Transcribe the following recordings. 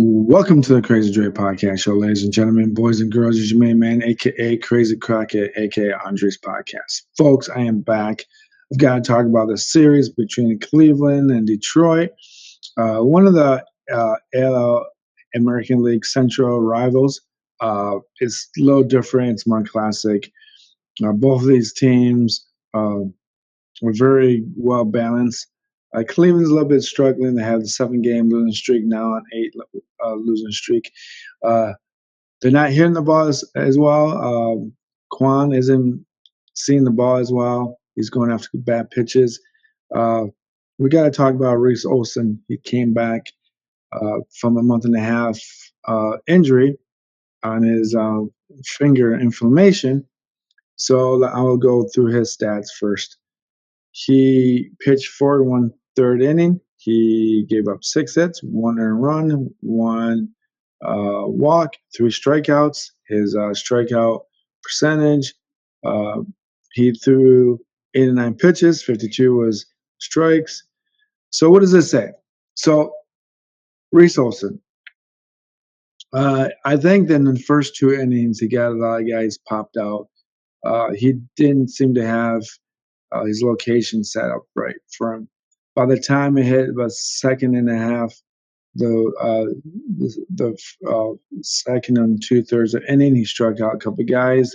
Welcome to the Crazy Dre Podcast Show, ladies and gentlemen, boys and girls. It's your main man, aka Crazy Crockett, aka Andre's Podcast. Folks, I am back. I've got to talk about the series between Cleveland and Detroit. One of the American League Central rivals. It's a little different. It's more classic. Both of these teams were very well balanced. Cleveland's a little bit struggling. They have the 7-game losing streak now, an 8 losing streak. They're not hitting the ball as well. Quan isn't seeing the ball as well. He's going after bad pitches. We got to talk about Reese Olson. He came back from a month and a half injury on his finger inflammation. So I will go through his stats first. He pitched 4 1/3 inning. He gave up 6 hits, 1 earned run, 1 walk, 3 strikeouts. His strikeout percentage, he threw 89 pitches, 52 was strikes. So what does this say? So Reese Olson, I think that in the first 2 innings, he got a lot of guys popped out. He didn't seem to have his location set up right for him. By the time it hit about second and a half, the second and 2/3 of inning, he struck out a couple of guys.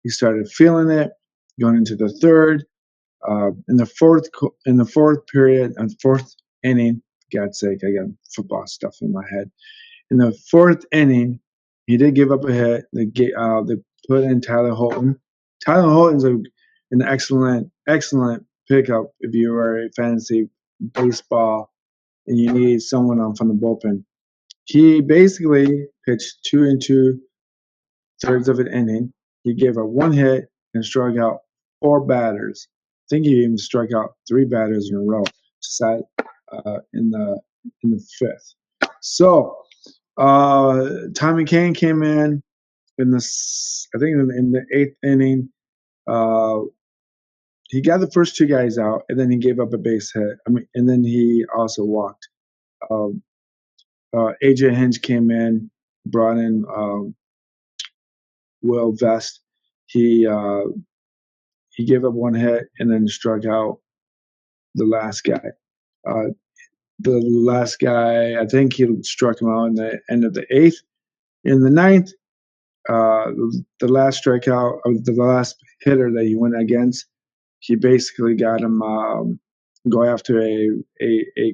He started feeling it going into the third. In the fourth period and fourth inning, God's sake, I got football stuff in my head. In the fourth inning, he did give up a hit. They put in Tyler Holton. Tyler Holton's an excellent pickup if you are a fantasy baseball and you need someone from the bullpen. He basically pitched 2 2/3 of an inning. He gave up 1 hit and struck out 4 batters. I think he even struck out 3 batters in a row. Sat in the fifth. So Tommy Kane came in I think in the 8th inning. He got the first 2 guys out, and then he gave up a base hit. And then he also walked. AJ Hinch came in, brought in Will Vest. He gave up 1 hit and then struck out the last guy. The last guy, I think he struck him out in the end of the 8th. In the 9th, the last strikeout of the last hitter that he went against, he basically got him go after a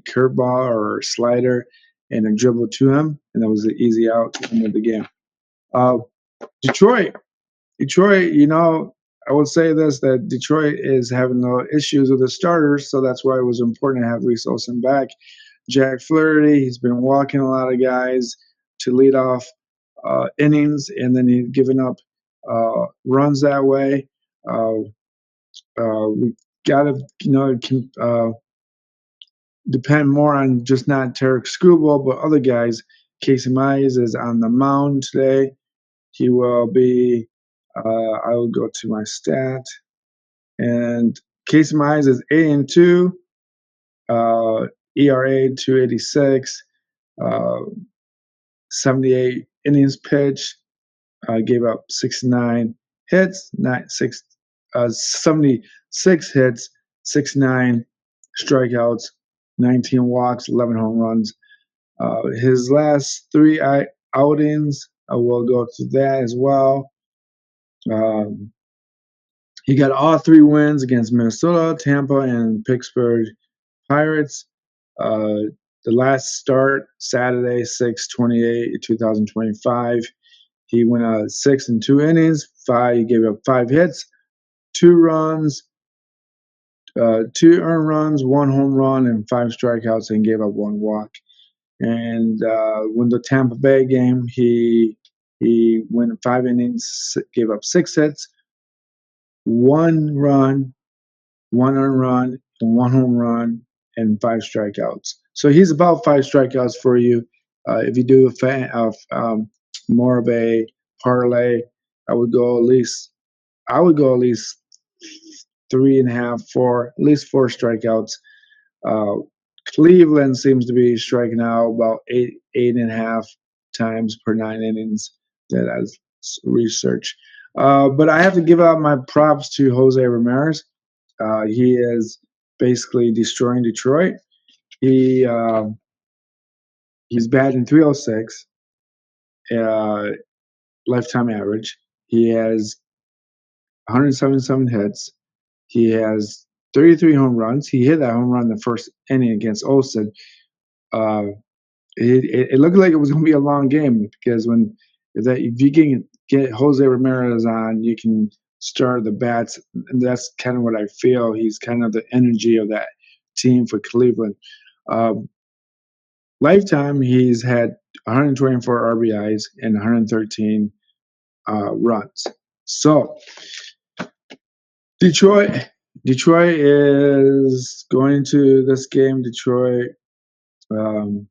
curveball or slider and a dribble to him, and that was the easy out to end the game. Detroit, I will say this, that Detroit is having no issues with the starters, so that's why it was important to have Reese Olson back. Jack Flaherty, he's been walking a lot of guys to lead off innings, and then he's given up runs that way. We got to, depend more on just not Tarek Skubal, but other guys. Casey Mize is on the mound today. He will be. I will go to my stat, and Casey Mize is 8-2, ERA 2.86, 78 innings pitched. Gave up 69 hits, 76 hits, 69 strikeouts, 19 walks, 11 home runs. His last 3 outings, I will go to that as well. He got all 3 wins against Minnesota, Tampa, and Pittsburgh Pirates. The last start, Saturday, 6/28/2025. He went 6 2 innings. He gave up 5 hits, 2 runs, 2 earned runs, 1 home run, and 5 strikeouts, and gave up 1 walk. And when the Tampa Bay game, he went 5 innings, gave up 6 hits, 1 run, 1 earned run, and 1 home run, and 5 strikeouts. So he's about 5 strikeouts for you. If you do more of a parlay, I would go at least 3.5, 4, at least 4 strikeouts. Cleveland seems to be striking out about 8.5 times per 9 innings. That as research. But I have to give out my props to Jose Ramirez. He is basically destroying Detroit. He he's batting 306 lifetime average. He has 177 hits. He has 33 home runs. He hit that home run in the first inning against Olson. Uh, it looked like it was going to be a long game because if you can get Jose Ramirez on, you can start the bats. And that's kind of what I feel. He's kind of the energy of that team for Cleveland. Um, Lifetime, he's had 124 RBIs and 113 runs. So Detroit is going to this game. Detroit. Um,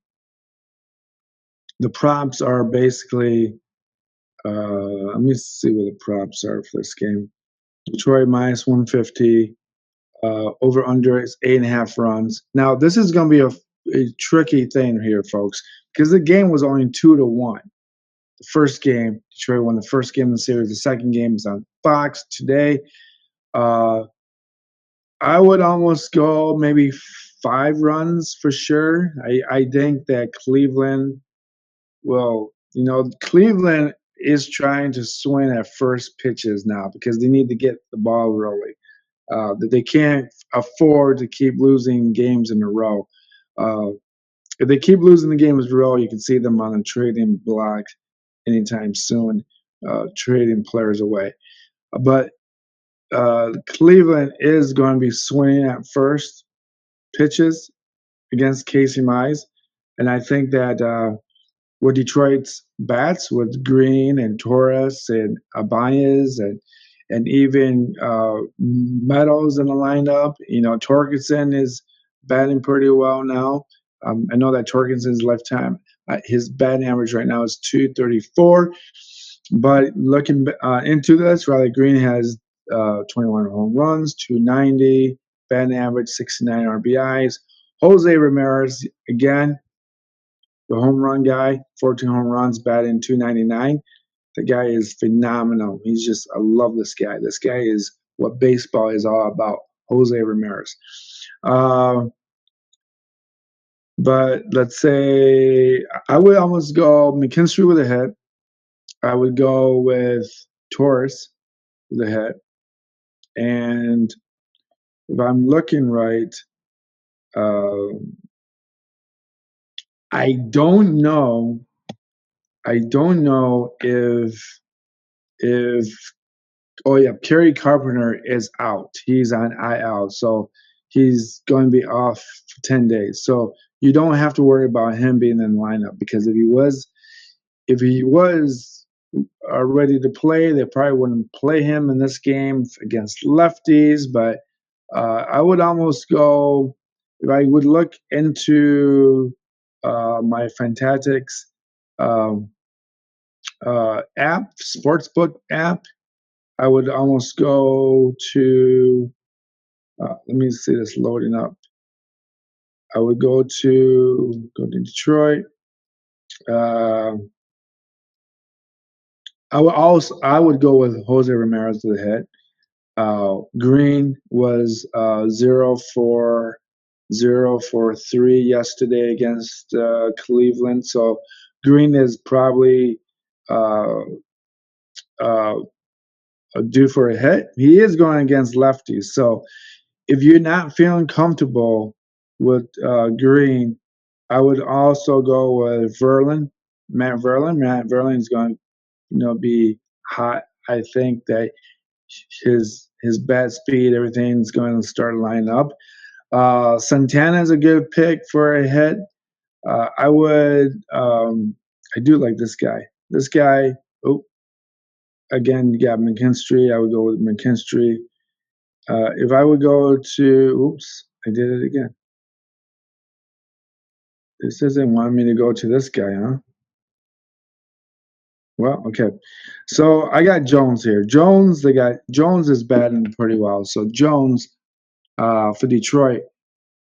the props are basically. Let me see what the props are for this game. Detroit minus 150. Over under is 8.5 runs. Now this is going to be a tricky thing here, folks, because the game was only 2-1. The first game, Detroit won the first game of the series. The second game is on Fox today. I would almost go maybe 5 runs for sure. I think that Cleveland will, Cleveland is trying to swing at first pitches now because they need to get the ball rolling. That they can't afford to keep losing games in a row. If they keep losing the games in a row, you can see them on the trading block anytime soon, trading players away. But Cleveland is going to be swinging at first pitches against Casey Mize. And I think that with Detroit's bats, with Green and Torres and Abaez and even Meadows in the lineup, Torkelson is batting pretty well now. I know that Torkelson's lifetime, his batting average right now is 234. But looking into this, Riley Green has 21 home runs, 290, batting average, 69 RBIs. Jose Ramirez, again, the home run guy, 14 home runs, batting 299. The guy is phenomenal. I love this guy. This guy is what baseball is all about, Jose Ramirez. But let's say I would almost go McKinstry with a hit. I would go with Torres with a hit. And if I'm looking right, I don't know if oh yeah, Kerry Carpenter is out. He's on IL, so he's going to be off for 10 days. So you don't have to worry about him being in the lineup because if he was ready to play, they probably wouldn't play him in this game against lefties. But I would almost go if I would look into my Fanatics um, sportsbook app. I would almost go to. Let me see this loading up. I would go to Detroit. I would go with Jose Ramirez to the hit. Green was 0-for-3 yesterday against Cleveland. So Green is probably uh, uh, due for a hit. He is going against lefties. So if you're not feeling comfortable with Green, I would also go with Matt Verlin. Matt Verlin is going to be hot. I think that his bat speed, everything's going to start lining up. Santana is a good pick for a hit. I do like this guy. This guy, again, you got McKinstry. I would go with McKinstry. If I would go to, I did it again. This doesn't want me to go to this guy, huh? Well, okay. So I got Jones here. Jones is batting pretty well. So Jones for Detroit,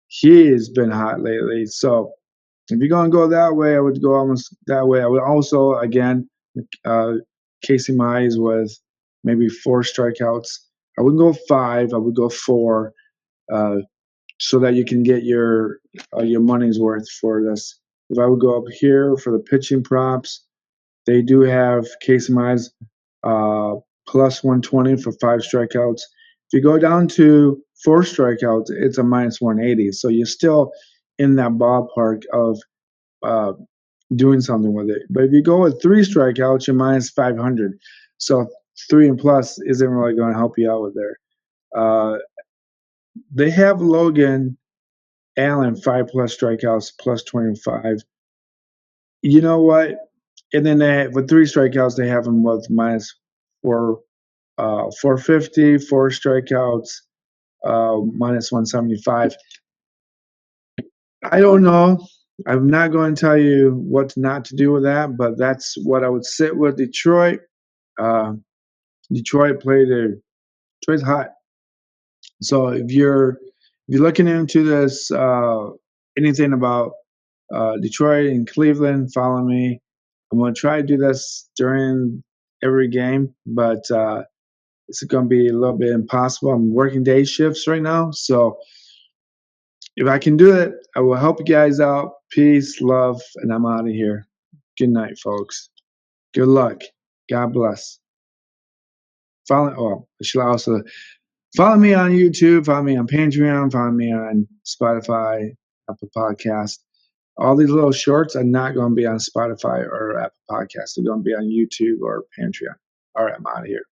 He has been hot lately. So if you're going to go that way, I would go almost that way. I would also, again, uh, Casey Mize with maybe 4 strikeouts. I wouldn't go 5. I would go 4, uh, so that you can get your money's worth for this. If I would go up here for the pitching props, they do have Casey Mize uh, plus 120 for 5 strikeouts. If you go down to 4 strikeouts, it's a minus 180. So you're still in that ballpark of uh, doing something with it. But if you go with 3 strikeouts, you're minus 500. So 3 and plus isn't really going to help you out with there. They have Logan Allen 5+ strikeouts plus 25. You know what? And then with 3 strikeouts, they have him with minus 450, 4 strikeouts, minus 175. I don't know. I'm not going to tell you what not to do with that, but that's what I would sit with Detroit. Uh, Detroit Detroit's hot. So if you're looking into this, anything about Detroit and Cleveland, follow me. I'm going to try to do this during every game, but it's going to be a little bit impossible. I'm working day shifts right now, so if I can do it, I will help you guys out. Peace, love, and I'm out of here. Good night, folks. Good luck. God bless. I should also follow me on YouTube, follow me on Patreon, follow me on Spotify, Apple Podcast. All these little shorts are not going to be on Spotify or Apple Podcasts. They're going to be on YouTube or Patreon. All right, I'm out of here.